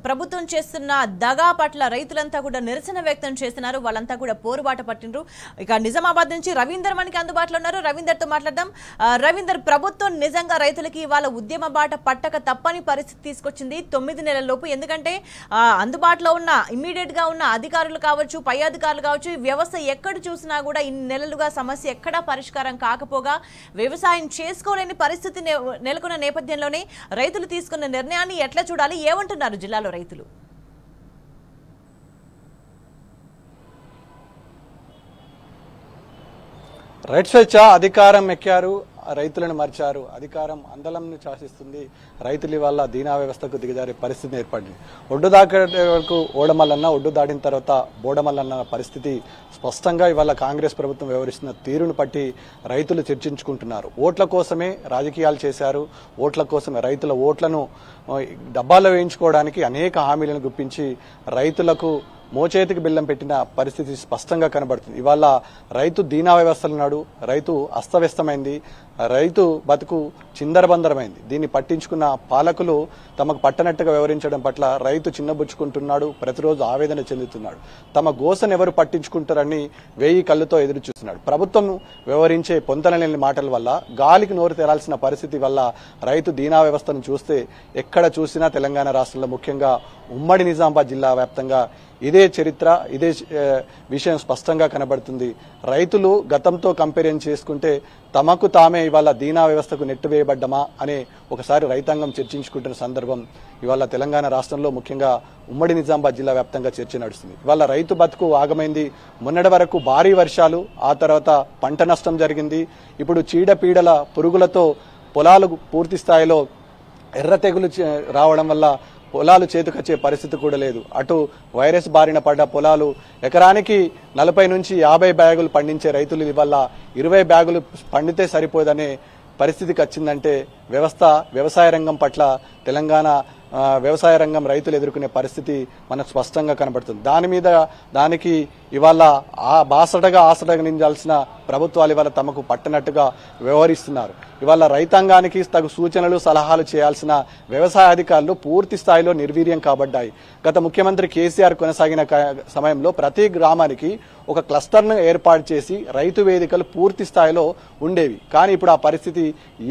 ప్రభుత్వం చేస్తున్న దగా పట్ల రైతులంతా కూడా నిరసన వ్యక్తం చేస్తున్నారు. వాళ్ళంతా కూడా పోరుబాట పట్టిండ్రు. ఇక నిజామాబాద్ నుంచి రవీందర్ మనకి అందుబాటులో ఉన్నారు. రవీందర్ తో మాట్లాడదాం. రవీందర్, ప్రభుత్వం నిజంగా రైతులకి వాళ్ళ ఉద్యమ బాట పట్టక తప్పని పరిస్థితి తీసుకొచ్చింది 9 నెలల లోపు. ఎందుకంటే అందుబాటులో ఉన్న ఇమ్మీడియట్ గా ఉన్న అధికారులు కావచ్చు, పై అధికారులు కావచ్చు, వ్యవస్థ ఎక్కడ చూసినా కూడా ఇన్ని నెలలుగా సమస్య ఎక్కడా పరిష్కారం కాకపోగా వ్యవసాయం చేసుకోలేని పరిస్థితి నెలకొన్న నేపథ్యంలోనే రైతులు తీసుకున్న నిర్ణయాన్ని ఎట్లా చూడాలి? ఏమంటున్నారు జిల్లాలో రైతులు? రైట్ స్వేచ్ఛ అధికారం ఎక్కారు, రైతులను మర్చారు. అధికారం అందలంను శాసిస్తుంది. రైతుల వల్ల దీనా వ్యవస్థకు దిగజారే పరిస్థితి ఏర్పడింది. ఒడ్డు దాటే వరకు ఓడమల్లన్న, ఒడ్డు దాటిన తర్వాత బోడమల్లన్న పరిస్థితి స్పష్టంగా ఇవాళ కాంగ్రెస్ ప్రభుత్వం వ్యవహరిస్తున్న తీరును పట్టి రైతులు చర్చించుకుంటున్నారు. ఓట్ల కోసమే రాజకీయాలు చేశారు. ఓట్ల కోసమే రైతుల ఓట్లను డబ్బాలో వేయించుకోవడానికి అనేక హామీలను గుప్పించి రైతులకు మోచేతికి బిల్లం పెట్టిన పరిస్థితి స్పష్టంగా కనబడుతుంది. ఇవాళ రైతు దీనా వ్యవస్థలున్నాడు. రైతు అస్తవ్యస్తమైంది. రైతు బతుకు చిందరబందరమైంది. దీన్ని పట్టించుకున్న పాలకులు తమకు పట్టనట్టుగా వ్యవహరించడం పట్ల రైతు చిన్నబుచ్చుకుంటున్నాడు. ప్రతిరోజు ఆవేదన చెందుతున్నాడు. తమ గోసను ఎవరు పట్టించుకుంటారని 1000 కళ్ళతో ఎదురు చూస్తున్నాడు. ప్రభుత్వం వ్యవహరించే పొంతనలేని మాటల వల్ల గాలికి నోరు తెరాల్సిన పరిస్థితి వల్ల రైతు దీనా వ్యవస్థను చూస్తే ఎక్కడ చూసినా తెలంగాణ రాష్ట్రంలో ముఖ్యంగా ఉమ్మడి నిజామాబాద్ జిల్లా వ్యాప్తంగా ఇదే చరిత్ర, ఇదే విషయం స్పష్టంగా కనబడుతుంది. రైతులు గతంతో కంపేర్ చేసుకుంటే తమకు తామే ఇవాళ దీనా వ్యవస్థకు నెట్టువేయబడ్డమా అనే ఒకసారి రైతాంగం చర్చించుకుంటున్న సందర్భం ఇవాళ తెలంగాణ రాష్ట్రంలో ముఖ్యంగా ఉమ్మడి నిజామాబాద్ జిల్లా వ్యాప్తంగా చర్చ నడుస్తుంది. ఇవాళ రైతు బతుకు ఆగమైంది. మొన్నటి వరకు భారీ వర్షాలు, ఆ తర్వాత పంట నష్టం జరిగింది. ఇప్పుడు చీడపీడల పురుగులతో పొలాలు పూర్తి స్థాయిలో ఎర్ర తెగులు రావడం వల్ల పొలాలు చేతికొచ్చే పరిస్థితి కూడా లేదు. అటు వైరస్ బారిన పడ్డ పొలాలు ఎకరానికి 40 నుంచి 50 బ్యాగులు పండించే రైతులు ఇవాళ 20 బ్యాగులు పండితే సరిపోదనే పరిస్థితికి వచ్చిందంటే వ్యవసాయ రంగం పట్ల తెలంగాణ వ్యవసాయ రంగం రైతులు ఎదుర్కొనే పరిస్థితి మనకు స్పష్టంగా కనబడుతుంది. దానికి ఇవాళ ఆసటగా నిందాల్సిన ప్రభుత్వాలు ఇవాళ తమకు పట్టనట్టుగా వ్యవహరిస్తున్నారు. ఇవాళ రైతాంగానికి తగు సూచనలు సలహాలు చేయాల్సిన వ్యవసాయ అధికారులు పూర్తి స్థాయిలో నిర్వీర్యం కాబడ్డాయి. గత ముఖ్యమంత్రి కేసీఆర్ కొనసాగిన సమయంలో ప్రతి గ్రామానికి ఒక క్లస్టర్ను ఏర్పాటు చేసి రైతు వేదికలు పూర్తి స్థాయిలో ఉండేవి. కానీ ఇప్పుడు ఆ పరిస్థితి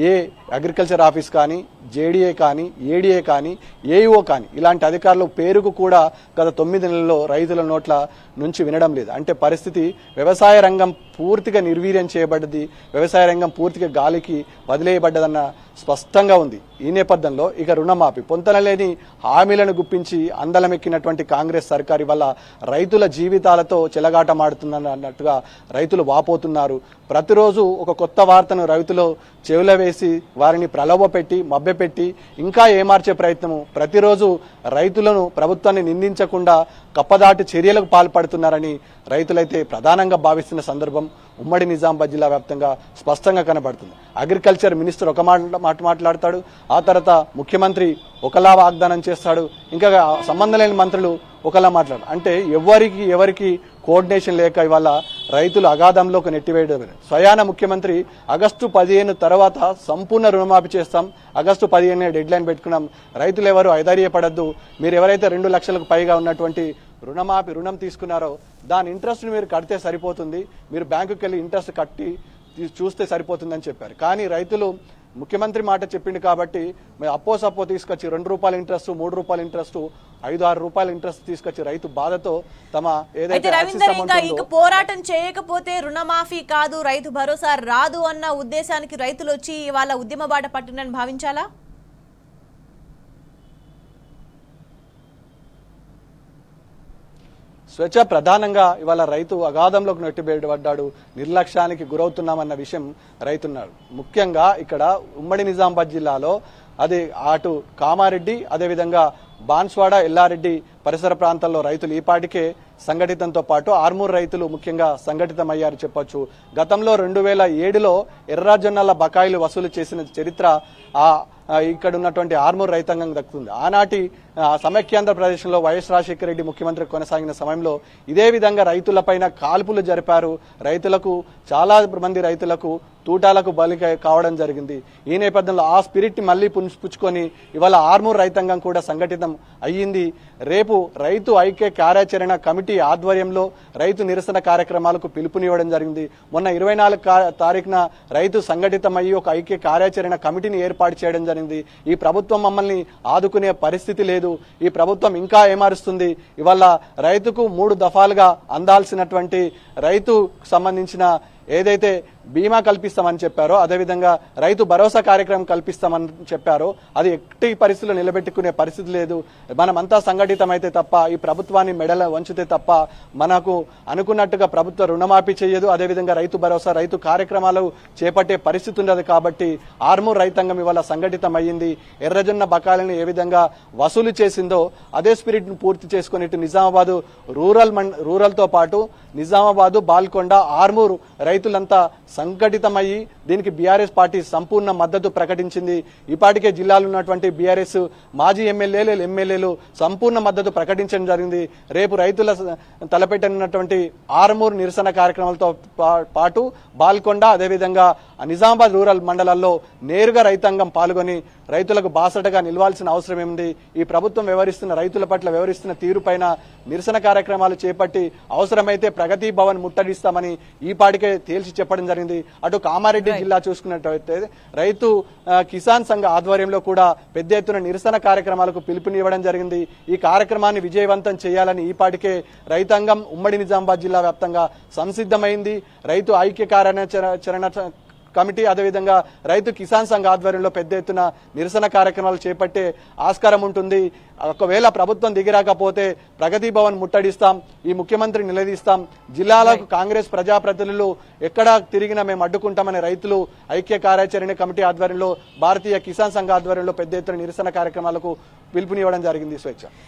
ఏ అగ్రికల్చర్ ఆఫీస్ కానీ, జేడీఏ కానీ, ఏడీఏ కానీ, ఏఈఓ కానీ ఇలాంటి అధికారులు పేరుకు కూడా గత 9 నెలల్లో రైతుల నోట్ల నుంచి వినడం లేదు. అంటే పరిస్థితి వ్యవసాయ రంగం పూర్తిగా నిర్వీర్యం చేయబడ్డది. వ్యవసాయ రంగం పూర్తిగా గాలికి వదిలేయబడ్డదన్న స్పష్టంగా ఉంది. ఈ నేపథ్యంలో ఇక రుణమాఫీ పొంతనలేని హామీలను గుప్పించి అందలమెక్కినటువంటి కాంగ్రెస్ సర్కారు వల్ల రైతుల జీవితాలతో చెలగాటమాడుతున్నట్టుగా రైతులు వాపోతున్నారు. ప్రతిరోజు ఒక కొత్త వార్తను రైతులు చెవిలో వేసి వారిని ప్రలోభపెట్టి మభ్యపెట్టి ఇంకా ఏమార్చే ప్రయత్నము ప్రతిరోజు రైతులను ప్రభుత్వాన్ని నిందించకుండా కప్పదాటి చర్యలకు పాల్పడుతున్నారని రైతులైతే ప్రధానంగా భావిస్తున్న సందర్భం ఉమ్మడి నిజామాబాద్ జిల్లా వ్యాప్తంగా స్పష్టంగా కనబడుతుంది. అగ్రికల్చర్ మినిస్టర్ ఒక మాట మాట్లాడతాడు, ఆ తర్వాత ముఖ్యమంత్రి ఒకలా వాగ్దానం చేస్తాడు, ఇంకా సంబంధం లేని మంత్రులు ఒకలా మాట్లాడు. అంటే ఎవరికి కోఆర్డినేషన్ లేక ఇవాళ రైతులు అగాధంలోకి నెట్టివేయడం. స్వయాన ముఖ్యమంత్రి ఆగస్టు 15 తర్వాత సంపూర్ణ రుణమాఫీ చేస్తాం, ఆగస్టు 15 డెడ్ లైన్ పెట్టుకున్నాం, రైతులు ఎవరు ఐదార్యపడద్దు, మీరు ఎవరైతే 2 లక్షలకు పైగా ఉన్నటువంటి రుణం తీసుకున్నారో దాని ఇంట్రెస్ట్ మీరు కడితే సరిపోతుంది, మీరు బ్యాంకుకి వెళ్ళి ఇంట్రెస్ట్ కట్టి చూస్తే సరిపోతుందని చెప్పారు. కానీ రైతులు ముఖ్యమంత్రి మాట చెప్పింది కాబట్టి అప్పో తీసుకొచ్చి 2 రూపాయల ఇంట్రెస్ట్, 3 రూపాయల ఇంట్రెస్ట్, 5-6 రూపాయల ఇంట్రెస్ట్ తీసుకొచ్చి రైతు బాధతో తమ ఏదైతే పోరాటం చేయకపోతే రుణమాఫీ కాదు, రైతు భరోసా రాదు అన్న ఉద్దేశానికి రైతులు వచ్చి వాళ్ళ ఉద్యమ బాట పట్టిందని భావించాలా? స్వేచ్ఛ ప్రధానంగా ఇవాళ రైతు అగాధంలోకి నెట్టిబెట్టబడ్డాడు, నిర్లక్ష్యానికి గురవుతున్నామన్న విషయం రైతున్నాడు. ముఖ్యంగా ఇక్కడ ఉమ్మడి నిజామాబాద్ జిల్లాలో అది అటు కామారెడ్డి, అదేవిధంగా బాన్స్వాడ, ఎల్లారెడ్డి పరిసర ప్రాంతాల్లో రైతులు ఈపాటికే సంఘటితంతో పాటు ఆర్మూర్ రైతులు ముఖ్యంగా సంఘటితమయ్యారు చెప్పొచ్చు. గతంలో 2007లో ఎర్రజొన్నల బకాయిలు వసూలు చేసిన చరిత్ర ఇక్కడ ఉన్నటువంటి ఆర్మూర్ రైతాంగం దక్కుతుంది. ఆనాటి సమైక్యాంధ్రప్రదేశ్లో వైఎస్ రాజశేఖర రెడ్డి ముఖ్యమంత్రి కొనసాగిన సమయంలో ఇదే విధంగా రైతులపైన కాల్పులు జరిపారు. చాలా మంది రైతులకు తూటాలకు బలి కావడం జరిగింది. ఈ నేపథ్యంలో ఆ స్పిరిట్ ని మళ్లీ పుచ్చుకొని ఇవాళ ఆర్మూర్ రైతాంగం కూడా సంఘటితం అయ్యింది. రేపు రైతు ఐక్య కార్యాచరణ కమిటీ ఆధ్వర్యంలో రైతు నిరసన కార్యక్రమాలకు పిలుపునివ్వడం జరిగింది. మొన్న 24 తారీఖున రైతు సంఘటితమయ్యి ఒక ఐక్య కార్యాచరణ కమిటీని ఏర్పాటు చేయడం జరిగింది. ఈ ప్రభుత్వం మమ్మల్ని ఆదుకునే పరిస్థితి లేదు, ఈ ప్రభుత్వం ఇంకా ఏమారుస్తుంది. ఇవాళ రైతుకు 3 దఫాలుగా అందాల్సినటువంటి రైతు సంబంధించిన ఏదైతే బీమా కల్పిస్తామని చెప్పారో, అదేవిధంగా రైతు భరోసా కార్యక్రమం కల్పిస్తామని చెప్పారో అది ఎట్టి పరిస్థితుల్లో నిలబెట్టుకునే పరిస్థితి లేదు. మనమంతా సంఘటితమైతే తప్ప, ఈ ప్రభుత్వాన్ని మెడల వంచితే తప్ప మనకు అనుకున్నట్టుగా ప్రభుత్వ రుణమాఫీ చేయదు. అదేవిధంగా రైతు భరోసా, రైతు కార్యక్రమాలు చేపట్టే పరిస్థితి ఉండదు. కాబట్టి ఆర్మూర్ రైతాంగం ఇవాళ సంఘటితం అయ్యింది. ఎర్రజొన్న బకాయిలను ఏ విధంగా వసూలు చేసిందో అదే స్పిరిట్ ను పూర్తి చేసుకుని ఇటు నిజామాబాద్ రూరల్ తో పాటు నిజామాబాద్, బాల్కొండ, ఆర్మూర్ రైతులంతా సంఘటితమయ్యి దీనికి బీఆర్ఎస్ పార్టీ సంపూర్ణ మద్దతు ప్రకటించింది. ఇప్పటికే జిల్లాలో ఉన్నటువంటి బీఆర్ఎస్ మాజీ ఎమ్మెల్యేలు సంపూర్ణ మద్దతు ప్రకటించడం జరిగింది. రేపు రైతుల తలపెట్టనున్నటువంటి ఆర్మూర్ నిరసన కార్యక్రమాలతో పాటు బాల్కొండ, అదేవిధంగా నిజామాబాద్ రూరల్ మండలాల్లో నేరుగా రైతాంగం పాల్గొని రైతులకు బాసటగా నిలవాల్సిన అవసరం ఏముంది. ఈ ప్రభుత్వం రైతుల పట్ల వ్యవహరిస్తున్న తీరుపైన నిరసన కార్యక్రమాలు చేపట్టి అవసరమైతే ప్రగతి భవన్ ముట్టడిస్తామని ఈ పాటికే తేల్చి చెప్పడం జరిగింది. అటు కామారెడ్డి జిల్లా చూసుకున్నట్లయితే రైతు కిసాన్ సంఘ ఆధ్వర్యంలో కూడా పెద్ద ఎత్తున నిరసన కార్యక్రమాలకు పిలుపునివ్వడం జరిగింది. ఈ కార్యక్రమాన్ని విజయవంతం చేయాలని ఈ పాటికే రైతాంగం ఉమ్మడి నిజామాబాద్ జిల్లా వ్యాప్తంగా సంసిద్ధమైంది. రైతు ఐక్య కార్యాచరణ కమిటీ, అదేవిధంగా రైతు కిసాన్ సంఘ ఆధ్వర్యంలో పెద్ద ఎత్తున నిరసన కార్యక్రమాలు చేపట్టే ఆస్కారం ఉంటుంది. ఒకవేళ ప్రభుత్వం దిగిరాకపోతే ప్రగతి భవన్ ముట్టడిస్తాం, ఈ ముఖ్యమంత్రి నిలదీస్తాం, జిల్లాలకు కాంగ్రెస్ ప్రజాప్రతినిధులు ఎక్కడా తిరిగినా మేము అడ్డుకుంటామని రైతులు ఐక్య కార్యాచరణ కమిటీ ఆధ్వర్యంలో, భారతీయ కిసాన్ సంఘ ఆధ్వర్యంలో పెద్ద ఎత్తున నిరసన కార్యక్రమాలకు పిలుపునివ్వడం జరిగింది. స్వేచ్ఛ.